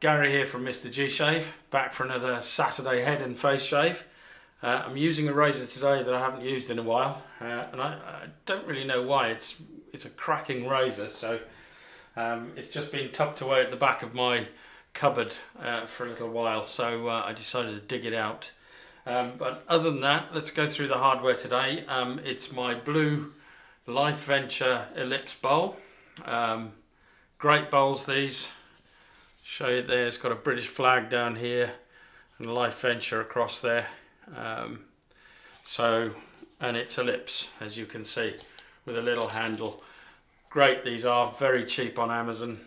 Gary here from MrG Shave, back for another Saturday head and face shave. I'm using a razor today that I haven't used in a while, and I don't really know why. It's a cracking razor, so it's just been tucked away at the back of my cupboard for a little while, so I decided to dig it out. But other than that, let's go through the hardware today. It's my blue LifeVenture Ellipse bowl. Great bowls these. Show you there, it's got a British flag down here and LifeVenture across there. And it's Ellipse, as you can see, with a little handle. Great, these are very cheap on Amazon.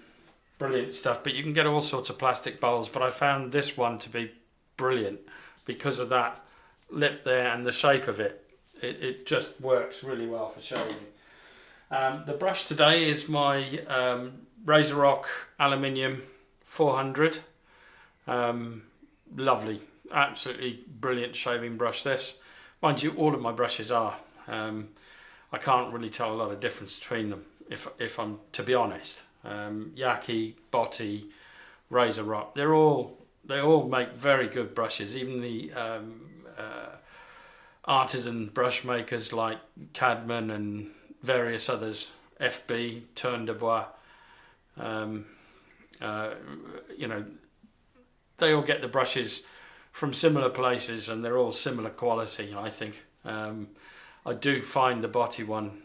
Brilliant stuff, but you can get all sorts of plastic bowls, but I found this one to be brilliant because of that lip there and the shape of it. It just works really well for shaving. The brush today is my Razorock Aluminium 400. Lovely, absolutely brilliant shaving brush this. Mind you, all of my brushes are. I can't really tell a lot of difference between them, if I'm to be honest. Yaki, Botti, Razorock, they all make very good brushes. Even the artisan brush makers like Cadman and various others, FB, Turn de Bois, you know, they all get the brushes from similar places and they're all similar quality, I think. I do find the Botti one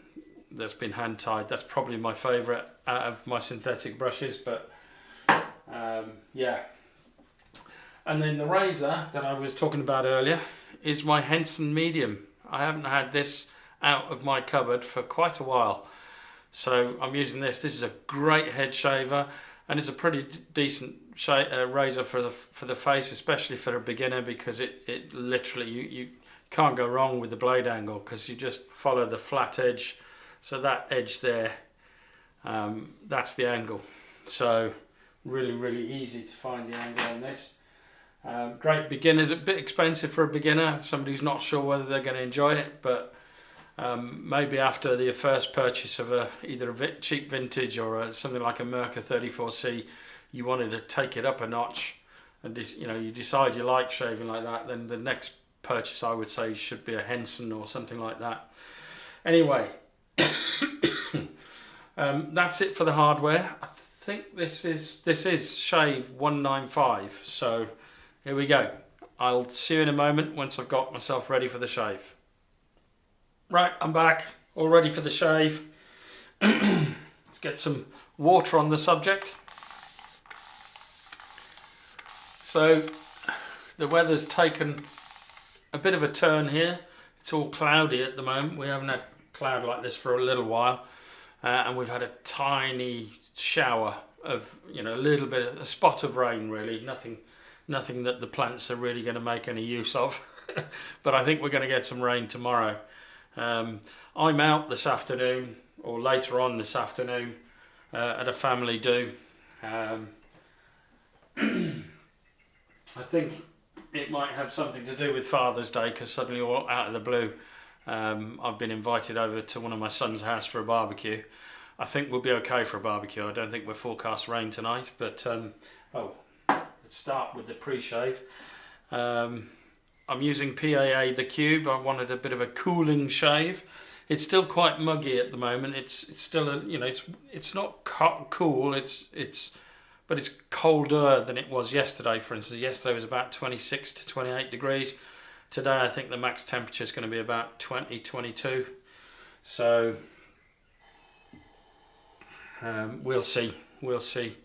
that's been hand tied, that's probably my favourite out of my synthetic brushes, but yeah. And then the razor that I was talking about earlier is my Henson medium. I haven't had this out of my cupboard for quite a while, so I'm using this. This is a great head shaver, and it's a pretty decent razor for the face, especially for a beginner, because it literally you can't go wrong with the blade angle because you just follow the flat edge. So that edge there, that's the angle. So really easy to find the angle on this. Great beginners, a bit expensive for a beginner, somebody who's not sure whether they're going to enjoy it, but maybe after the first purchase of either a cheap vintage or something like a Merca 34C, you wanted to take it up a notch, and you decide you like shaving like that, then the next purchase I would say should be a Henson or something like that. Anyway, that's it for the hardware. I think this is Shave 195, so here we go. I'll see you in a moment once I've got myself ready for the shave. Right, I'm back, all ready for the shave. Let's get some water on the subject. So the weather's taken a bit of a turn here. It's all cloudy at the moment. We haven't had cloud like this for a little while, and we've had a tiny shower of, a little bit, a spot of rain really. Nothing that the plants are really going to make any use of. But I think we're going to get some rain tomorrow. I'm out this afternoon, or later on this afternoon, at a family do. I think it might have something to do with Father's Day, because suddenly, all out of the blue, I've been invited over to one of my son's house for a barbecue. I think we'll be okay for a barbecue. I don't think we're forecast rain tonight, but let's start with the pre-shave. I'm using PAA The Cube. I wanted a bit of a cooling shave. It's still quite muggy at the moment. It's still it's not cool. But it's colder than it was yesterday. For instance, yesterday was about 26 to 28 degrees. Today, I think the max temperature is going to be about 20, 22. So we'll see. We'll see.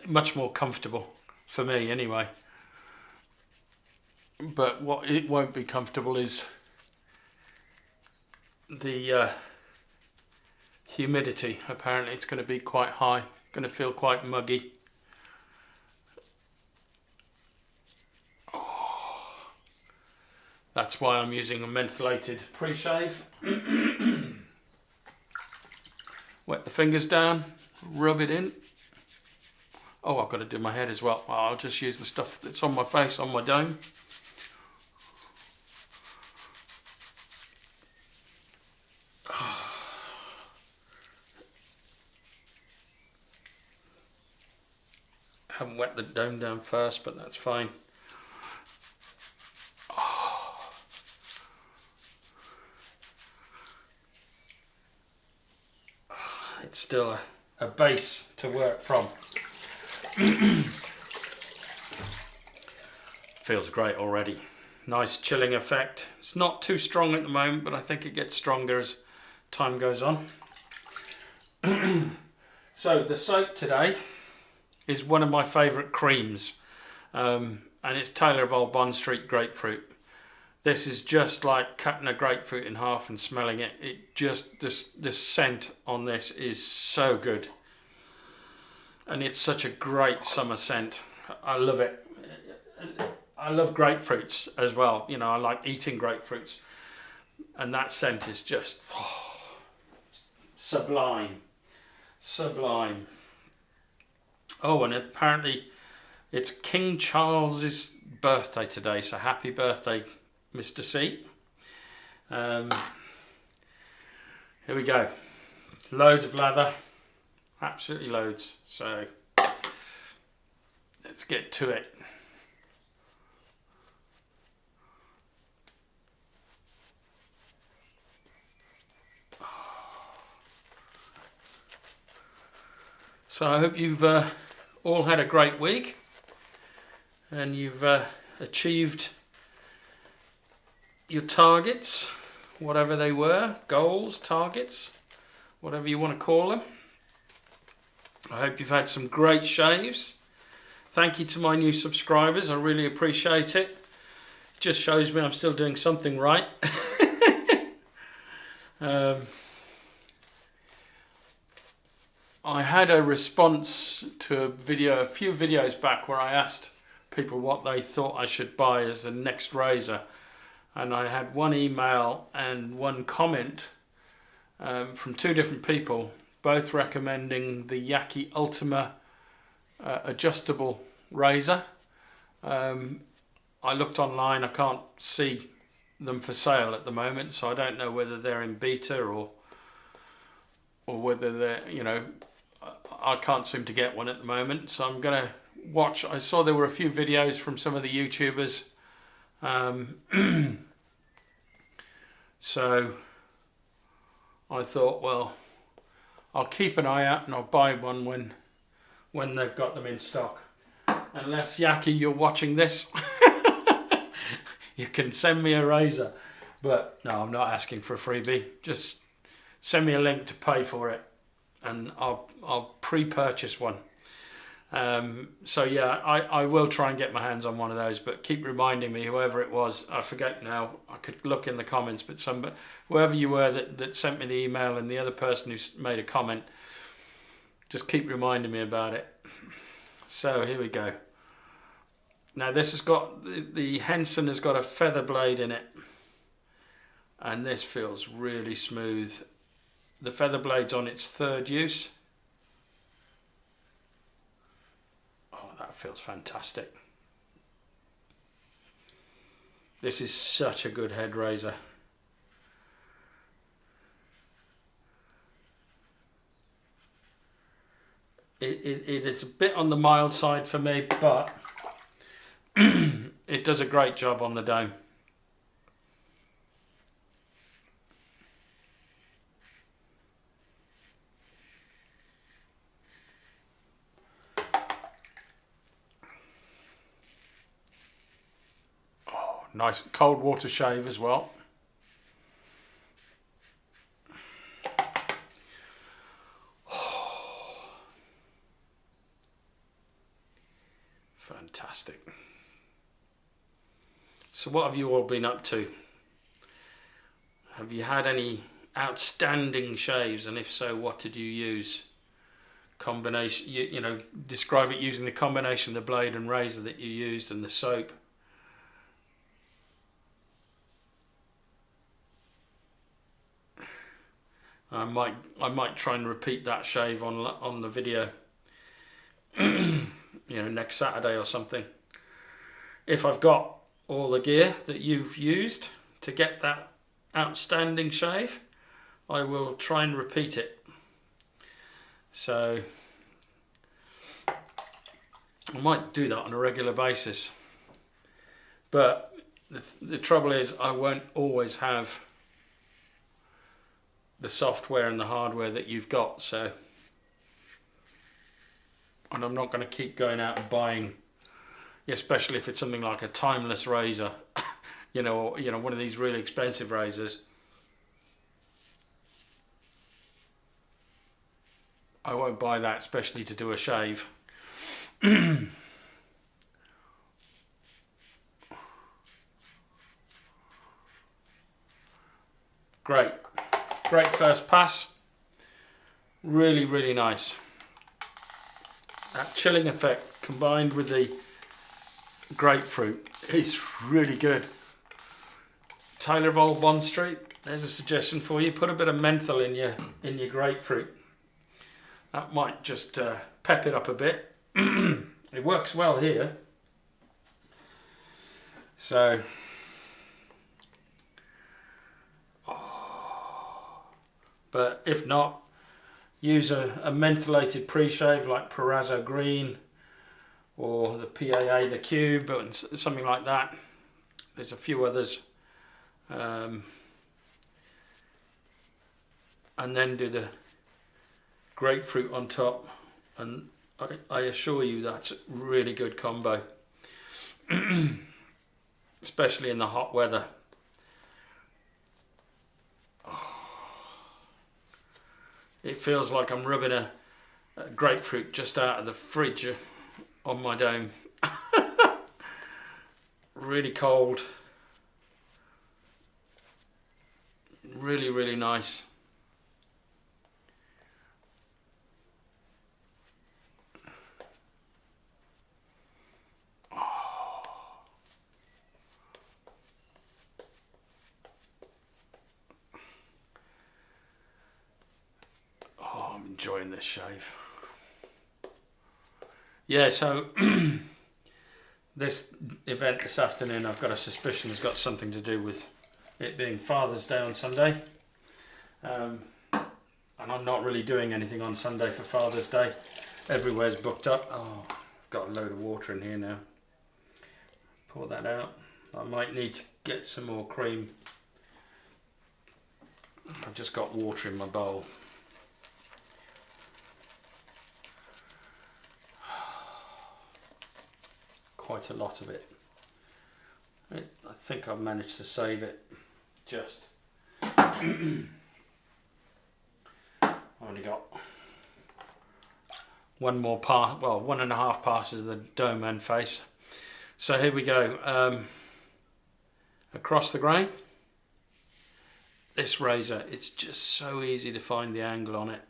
Much more comfortable for me, anyway. But what it won't be comfortable is the humidity. Apparently it's going to be quite high, going to feel quite muggy. Oh. That's why I'm using a mentholated pre-shave. Wet the fingers down, rub it in. Oh, I've got to do my head as well. I'll just use the stuff that's on my face, on my dome. haven't wet the dome down first, but that's fine. It's still a base to work from. Feels great already. Nice chilling effect. It's not too strong at the moment, but I think it gets stronger as time goes on. So the soap today is one of my favourite creams, and it's Taylor of Old Bond Street Grapefruit. This is just like cutting a grapefruit in half and smelling it. It just, this scent on this is so good. And it's such a great summer scent. I love it. I love grapefruits as well. You know, I like eating grapefruits. And that scent is just sublime. Sublime. Oh, and apparently it's King Charles's birthday today. So happy birthday, Mr. C. Here we go. Loads of lather. Absolutely loads. So let's get to it. So I hope you've all had a great week and you've achieved your targets, whatever they were, goals, targets, whatever you want to call them. I hope you've had some great shaves. Thank you to my new subscribers. I really appreciate it. It just shows me I'm still doing something right. I had a response to a few videos back where I asked people what they thought I should buy as the next razor. And I had one email and one comment from two different people, both recommending the Yaqi Ultima adjustable razor. I looked online, I can't see them for sale at the moment, so I don't know whether they're in beta or whether they're, you know, I can't seem to get one at the moment. So I'm going to watch. I saw there were a few videos from some of the YouTubers. So I thought, well, I'll keep an eye out and I'll buy one when they've got them in stock. Unless, Yaqi, you're watching this, you can send me a razor. But no, I'm not asking for a freebie. Just send me a link to pay for it and I'll pre-purchase one. So yeah, I will try and get my hands on one of those, but keep reminding me, whoever it was, I forget now, I could look in the comments, but whoever you were that sent me the email and the other person who made a comment, just keep reminding me about it. So here we go. Now this has got, the Henson has got a feather blade in it, and this feels really smooth. The feather blade's on its third use. Oh, that feels fantastic. This is such a good head razor. It is a bit on the mild side for me, but it does a great job on the dome. Oh, nice cold water shave as well. Fantastic. So what have you all been up to? Have you had any outstanding shaves, and if so, what did you use? Combination, you know, describe it using the combination of the blade and razor that you used and the soap. I might try and repeat that shave on the video. You know, next Saturday or something. If I've got all the gear that you've used to get that outstanding shave, I will try and repeat it. So I might do that on a regular basis, but the trouble is I won't always have the software and the hardware that you've got, so, and I'm not going to keep going out and buying, especially if it's something like a timeless razor, you know, one of these really expensive razors. I won't buy that, especially to do a shave. Great first pass. Really, really nice. That chilling effect combined with the grapefruit is really good. Taylor of Old Bond Street, there's a suggestion for you. Put a bit of menthol in your grapefruit. That might just pep it up a bit. It works well here. So, but if not, use a mentholated pre-shave like Perazzo Green or the PAA, the Cube, and something like that. There's a few others. And then do the grapefruit on top, and I assure you that's a really good combo. Especially in the hot weather. It feels like I'm rubbing a grapefruit just out of the fridge on my dome. Really cold. Really, really nice. Enjoying this shave. Yeah, so this event this afternoon, I've got a suspicion has got something to do with it being Father's Day on Sunday. And I'm not really doing anything on Sunday for Father's Day. Everywhere's booked up. Oh, I've got a load of water in here now. Pour that out. I might need to get some more cream. I've just got water in my bowl. Quite a lot of it. I think I've managed to save it. Just I've only got one more pass, well, 1.5 passes of the dome and face. So here we go. Across the grain. This razor, it's just so easy to find the angle on it.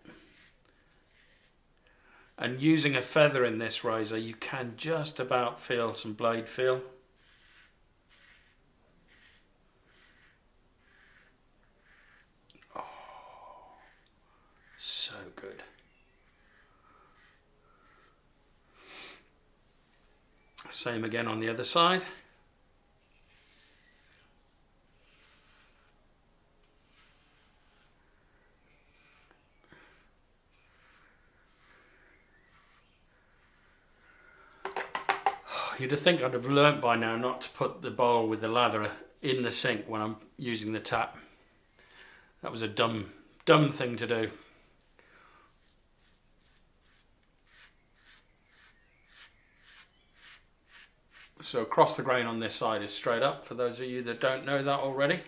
And using a feather in this razor, you can just about feel some blade feel. Oh, so good. Same again on the other side. You'd think I'd have learnt by now not to put the bowl with the lather in the sink when I'm using the tap. That was a dumb thing to do. So across the grain on this side is straight up, for those of you that don't know that already.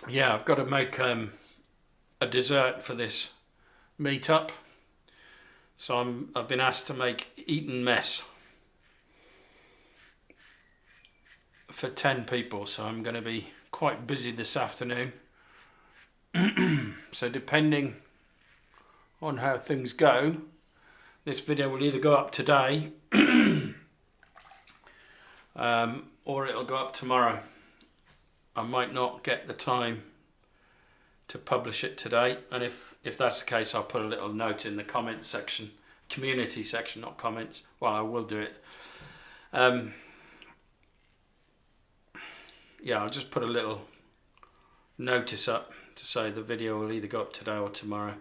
Yeah, I've got to make a dessert for this meetup. So I've been asked to make Eton mess for 10 people. So I'm going to be quite busy this afternoon. So depending on how things go, this video will either go up today or it'll go up tomorrow. I might not get the time to publish it today, and if that's the case, I'll put a little note in the comments section, community section, not comments. Well, I will do it. Yeah, I'll just put a little notice up to say the video will either go up today or tomorrow.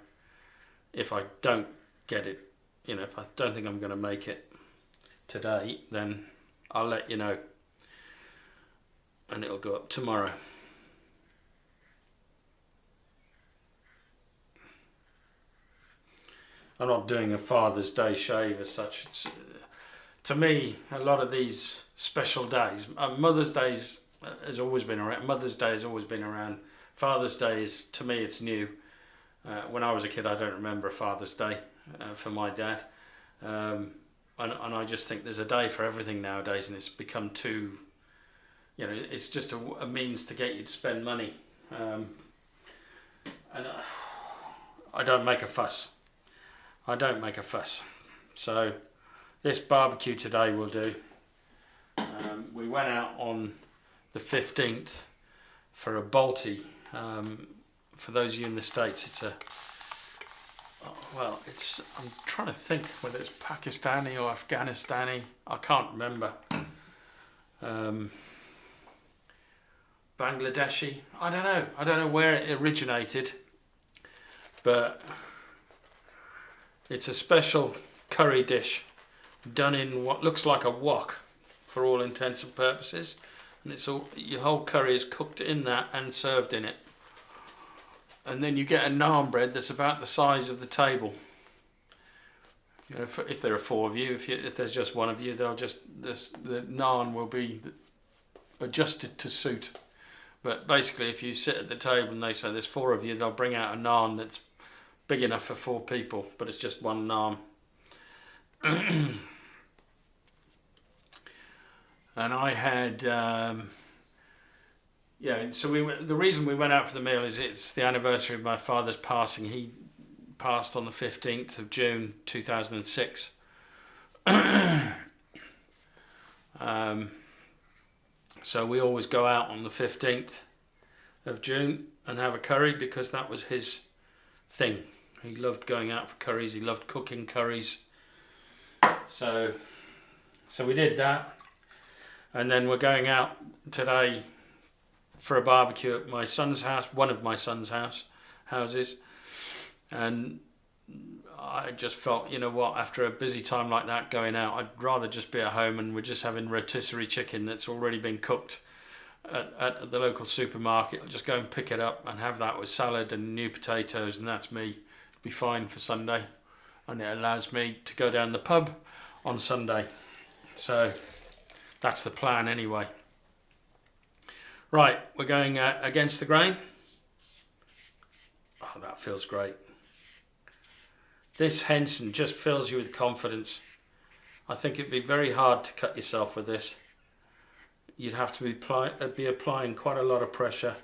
If I don't get it, you know, if I don't think I'm going to make it today, then I'll let you know, and it'll go up tomorrow. I'm not doing a Father's Day shave as such. It's, to me, a lot of these special days, Mother's Day has always been around. Mother's Day has always been around. Father's Day is, to me, it's new. When I was a kid, I don't remember a Father's Day for my dad. And I just think there's a day for everything nowadays, and it's become too, you know, it's just a means to get you to spend money. And I don't make a fuss. I don't make a fuss. So this barbecue today will do. We went out on the 15th for a Balti. For those of you in the States, it's a, well, it's, I'm trying to think whether it's Pakistani or Afghanistani. I can't remember. Bangladeshi. I don't know. I don't know where it originated, but it's a special curry dish done in what looks like a wok for all intents and purposes, and it's all, your whole curry is cooked in that and served in it. And then you get a naan bread that's about the size of the table. You know, if there are four of you, if there's just one of you, they'll just the naan will be adjusted to suit. But basically, if you sit at the table and they say there's four of you, they'll bring out a naan that's big enough for four people, but it's just one naan. And I had, yeah. So the reason we went out for the meal is it's the anniversary of my father's passing. He passed on the 15th of June 2006. So we always go out on the 15th of June and have a curry because that was his thing. He loved going out for curries. He loved cooking curries. So we did that, and then we're going out today for a barbecue at my son's house, one of my son's houses, and I just felt, you know what, after a busy time like that going out, I'd rather just be at home, and we're just having rotisserie chicken that's already been cooked at the local supermarket. I'll just go and pick it up and have that with salad and new potatoes, and that's me. Be fine for Sunday, and it allows me to go down the pub on Sunday. So that's the plan anyway. Right, we're going against the grain. Oh, that feels great. This Henson just fills you with confidence. I think it'd be very hard to cut yourself with this. You'd have to be applying quite a lot of pressure,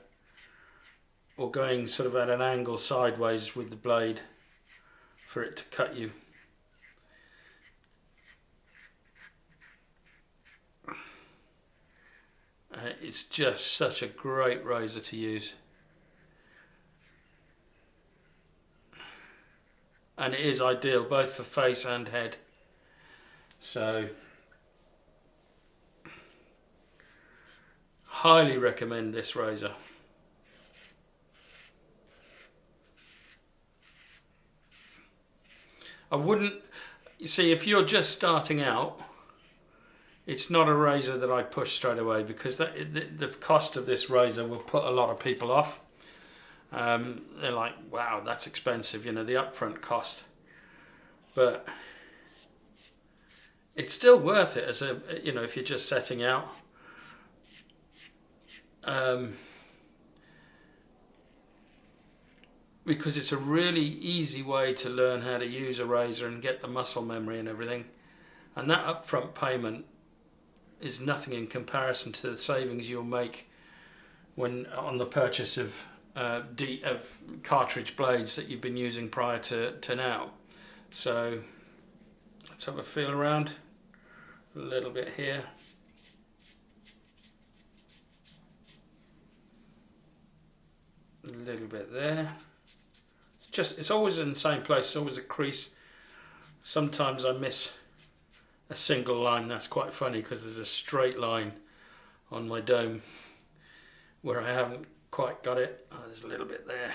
or going sort of at an angle sideways with the blade for it to cut you. It's just such a great razor to use. And it is ideal both for face and head. So highly recommend this razor. I wouldn't, you see, if you're just starting out, it's not a razor that I'd push straight away, because the cost of this razor will put a lot of people off. They're like, wow, that's expensive, you know, the upfront cost. But it's still worth it as a, you know, if you're just setting out. Because it's a really easy way to learn how to use a razor and get the muscle memory and everything. And that upfront payment is nothing in comparison to the savings you'll make when on the purchase of cartridge blades that you've been using prior to now. So let's have a feel around. A little bit here. A little bit there. It's always in the same place, it's always a crease. Sometimes I miss a single line. That's quite funny because there's a straight line on my dome where I haven't quite got it. Oh, there's a little bit there.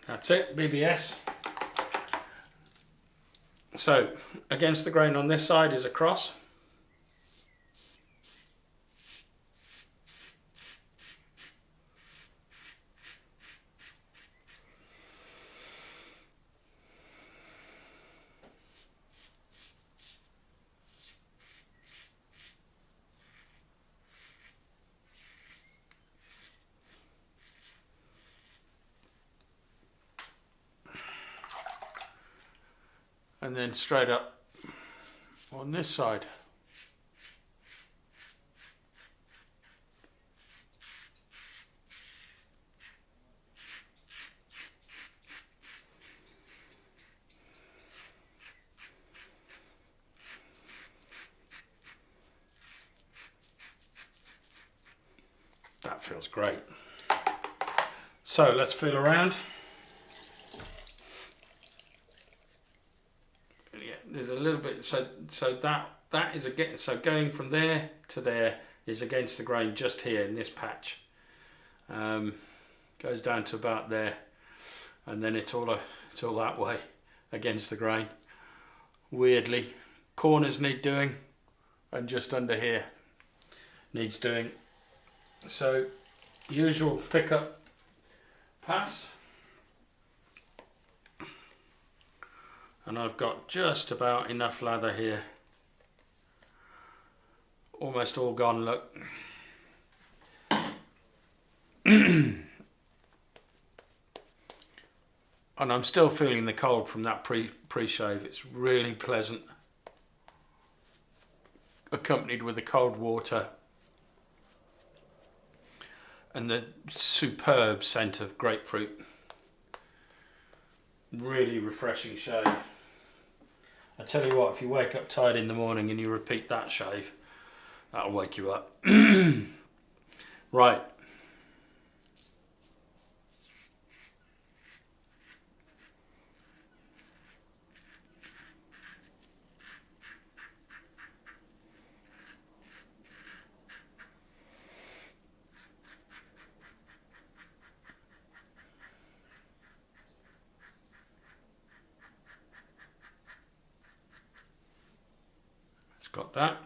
That's it, BBS. So against the grain on this side is a cross. And then straight up on this side. That feels great. So let's feel around. Yeah, there's a little bit. So that is so going from there to there is against the grain just here in this patch. Goes down to about there, and then it's all that way against the grain. Weirdly, corners need doing, and just under here needs doing. So usual pickup pass, and I've got just about enough lather here, almost all gone, look. And I'm still feeling the cold from that pre-shave. It's really pleasant, accompanied with the cold water and the superb scent of grapefruit. Really refreshing shave. I tell you what, if you wake up tired in the morning and you repeat that shave, that'll wake you up. Right. Got that.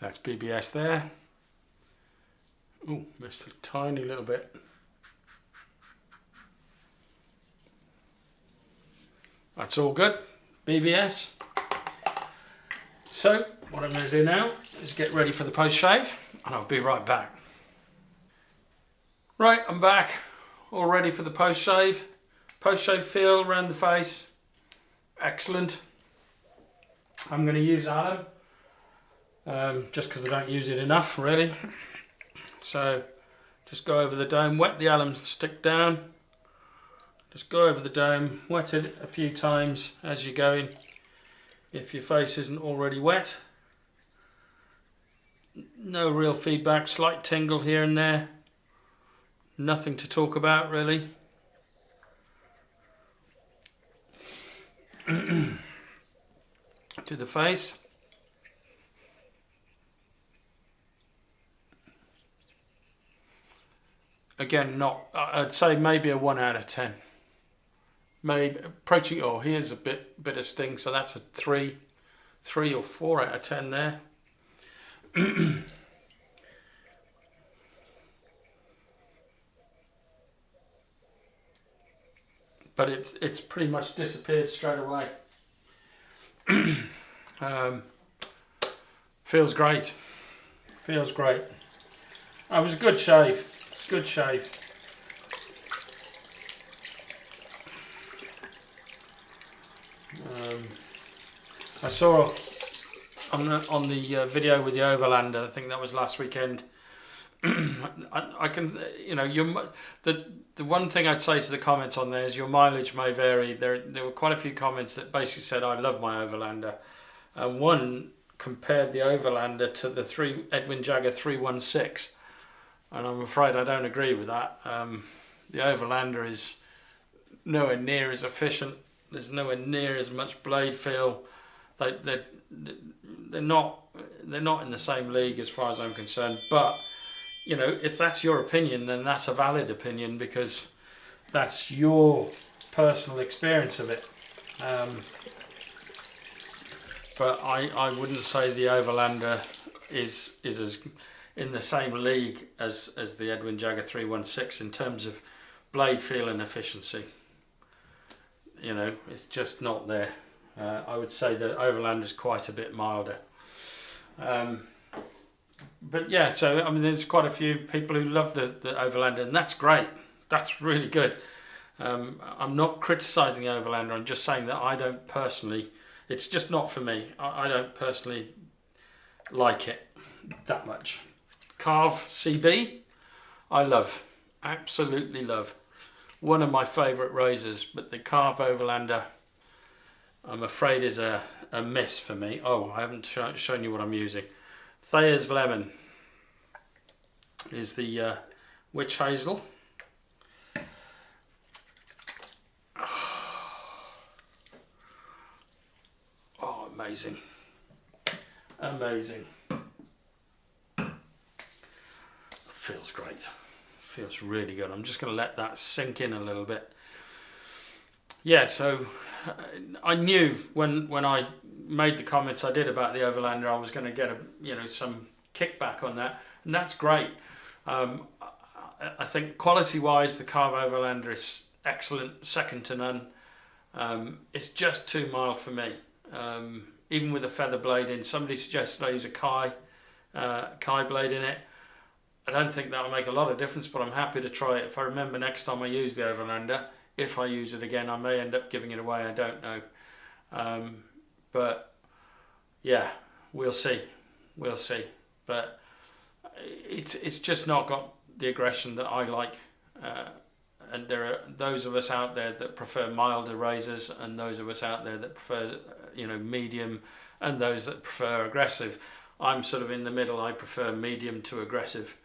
That's BBS there. Oh, missed a tiny little bit. That's all good. BBS. So what I'm going to do now is get ready for the post shave, and I'll be right back. Right, I'm back, all ready for the post shave. Post shave feel around the face, excellent. I'm going to use alum, just because I don't use it enough really. So just go over the dome, wet the alum stick down, just go over the dome, wet it a few times as you're going, if your face isn't already wet. No real feedback, slight tingle here and there, nothing to talk about really. To the face. Again, not, I'd say maybe a 1 out of 10. Maybe approaching, oh, here's a bit of sting, so that's a 3 or 4 out of 10 there. But it's pretty much disappeared straight away. Feels great. Feels great. That was a good shave. Good shave. I saw on the video with the Overlander. I think that was last weekend. I can, you know, the one thing I'd say to the comments on there is your mileage may vary. There were quite a few comments that basically said I love my Overlander, and one compared the Overlander to the Edwin Jagger 316, and I'm afraid I don't agree with that. The Overlander is nowhere near as efficient. There's nowhere near as much blade feel. They're not in the same league as far as I'm concerned. But you know, if that's your opinion, then that's a valid opinion because that's your personal experience of it. But I wouldn't say the Overlander is as in the same league as the Edwin Jagger 316 in terms of blade feel and efficiency. You know, it's just not there. I would say the Overlander is quite a bit milder. But yeah, so I mean, there's quite a few people who love the Overlander, and that's great. That's really good. I'm not criticising the Overlander. I'm just saying that I don't personally. It's just not for me. I don't personally like it that much. Carve CB, I love, absolutely love. One of my favourite razors, but the Carve Overlander, I'm afraid is a miss for me. Oh, I haven't shown you what I'm using. Thayers Lemon is the Witch Hazel. Oh, amazing. Amazing. Feels great. Feels really good. I'm just going to let that sink in a little bit. Yeah, so I knew when I made the comments I did about the Overlander, I was going to get some kickback on that, and that's great. I think quality-wise, the Carve Overlander is excellent, second to none. It's just too mild for me. Even with a feather blade in, somebody suggested I use a Kai blade in it. I don't think that'll make a lot of difference, but I'm happy to try it. If I remember next time I use the Overlander, if I use it again, I may end up giving it away. I don't know. But yeah, we'll see. We'll see. But it's just not got the aggression that I like. And there are those of us out there that prefer milder razors, and those of us out there that prefer, medium, and those that prefer aggressive. I'm sort of in the middle. I prefer medium to aggressive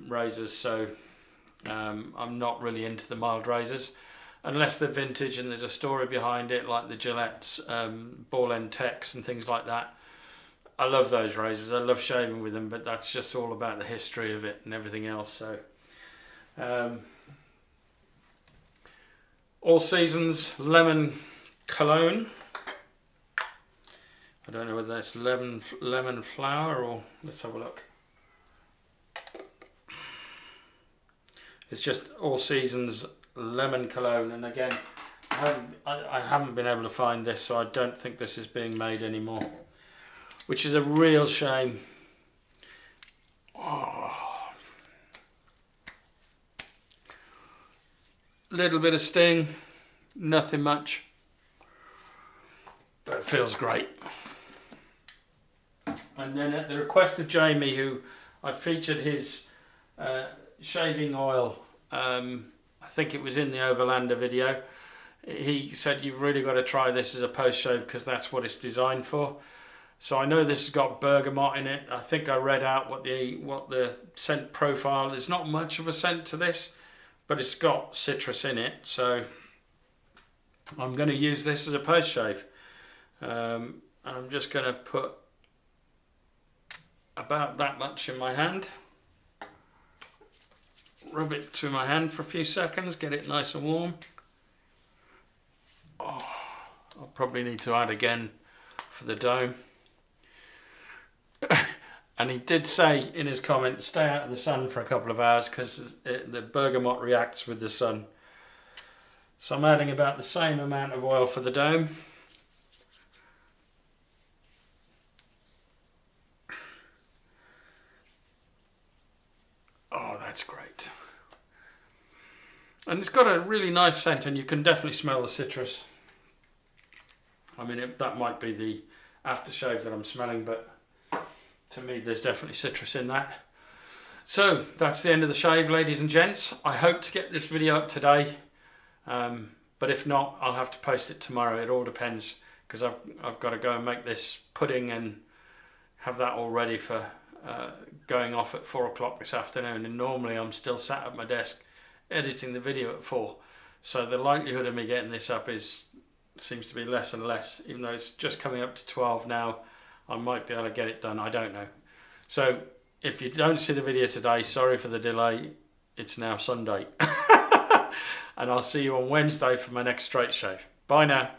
razors, so I'm not really into the mild razors unless they're vintage and there's a story behind it, like the Gillette's ball end techs and things like that. I love those razors. I love shaving with them, but that's just all about the history of it and everything else. So All Seasons Lemon Cologne. I don't know whether that's lemon flower or, let's have a look. It's just All Seasons Lemon Cologne, and again, I haven't been able to find this, so I don't think this is being made anymore, which is a real shame. Oh. Little bit of sting, nothing much, but it feels great. And then at the request of Jamie, who I featured his shaving oil, I think it was in the Overlander video, he said you've really got to try this as a post shave because that's what it's designed for. So I know this has got bergamot in it. I think I read out what the scent profile. There's not much of a scent to this, but it's got citrus in it. So I'm going to use this as a post shave. And I'm just going to put about that much in my hand. Rub it to my hand for a few seconds, get it nice and warm. Oh, I'll probably need to add again for the dome. And he did say in his comment, stay out of the sun for a couple of hours because the bergamot reacts with the sun. So I'm adding about the same amount of oil for the dome. Oh, that's great. And it's got a really nice scent, and you can definitely smell the citrus. I mean, that might be the aftershave that I'm smelling, but to me there's definitely citrus in that. So that's the end of the shave, ladies and gents. I hope to get this video up today, but if not, I'll have to post it tomorrow. It all depends, because I've got to go and make this pudding and have that all ready for going off at 4 o'clock this afternoon, and normally I'm still sat at my desk editing the video at 4, so the likelihood of me getting this up seems to be less and less. Even though it's just coming up to 12 now, I might be able to get it done, I don't know. So if you don't see the video today, sorry for the delay. It's now Sunday. And I'll see you on Wednesday for my next straight shave. Bye now.